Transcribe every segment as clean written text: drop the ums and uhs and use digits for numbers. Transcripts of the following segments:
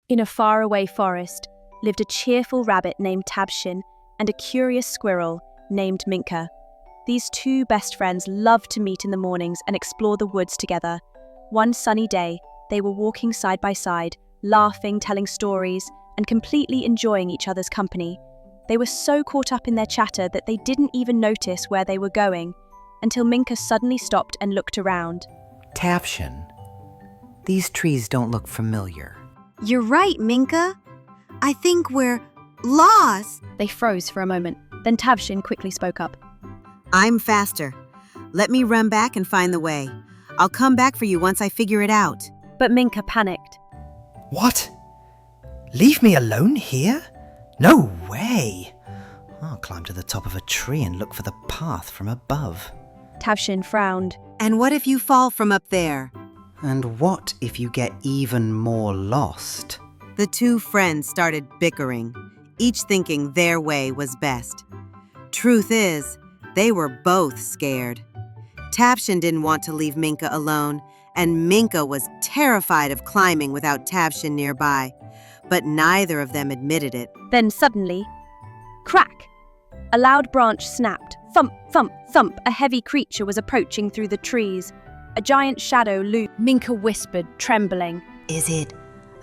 In a faraway forest lived a cheerful rabbit named Tavshin and a curious squirrel named Minka. These two best friends loved to meet in the mornings and explore the woods together. One sunny day, they were walking side by side, laughing, telling stories, and completely enjoying each other's company. They were so caught up in their chatter that they didn't even notice where they were going, until Minka suddenly stopped and looked around. Tavshin, these trees don't look familiar. You're right, Minka. I think we're lost. They froze for a moment. Then Tavshin quickly spoke up. I'm faster. Let me run back and find the way. I'll come back for you once I figure it out. But Minka panicked. What? Leave me alone here? No way! I'll climb to the top of a tree and look for the path from above. Tavshin frowned. And what if you fall from up there? And what if you get even more lost? The two friends started bickering, each thinking their way was best. Truth is, they were both scared. Tavshin didn't want to leave Minka alone, and Minka was terrified of climbing without Tavshin nearby. But neither of them admitted it. Then suddenly, crack! A loud branch snapped. Thump, thump, thump. A heavy creature was approaching through the trees. A giant shadow loomed. Minka whispered, trembling. Is it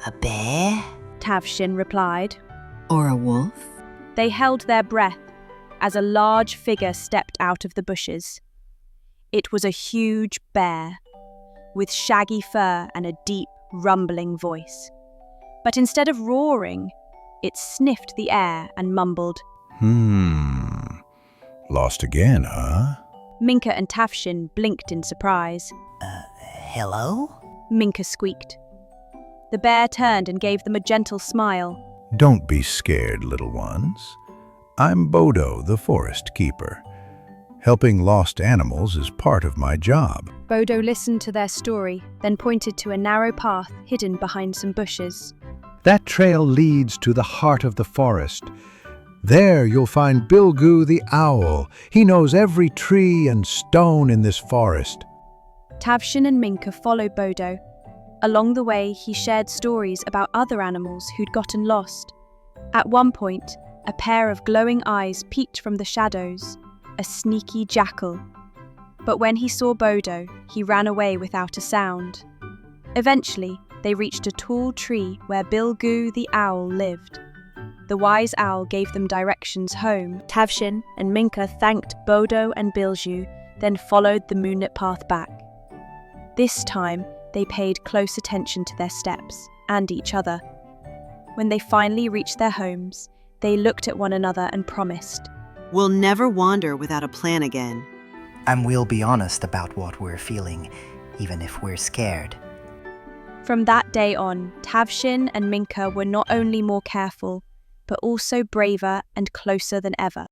a bear? Tavshin replied. Or a wolf? They held their breath as a large figure stepped out of the bushes. It was a huge bear, with shaggy fur and a deep, rumbling voice. But instead of roaring, it sniffed the air and mumbled. Lost again, huh? Minka and Tavshin blinked in surprise. Hello? Minka squeaked. The bear turned and gave them a gentle smile. Don't be scared, little ones. I'm Bodo, the forest keeper. Helping lost animals is part of my job. Bodo listened to their story, then pointed to a narrow path hidden behind some bushes. That trail leads to the heart of the forest. There you'll find Bilgu the owl. He knows every tree and stone in this forest. Tavshin and Minka followed Bodo. Along the way, he shared stories about other animals who'd gotten lost. At one point, a pair of glowing eyes peeked from the shadows, a sneaky jackal. But when he saw Bodo, he ran away without a sound. Eventually, they reached a tall tree where Bilgu the owl lived. The wise owl gave them directions home. Tavshin and Minka thanked Bodo and Bilgu, then followed the moonlit path back. This time, they paid close attention to their steps and each other. When they finally reached their homes, they looked at one another and promised. We'll never wander without a plan again. And we'll be honest about what we're feeling, even if we're scared. From that day on, Tavshin and Minka were not only more careful, but also braver and closer than ever.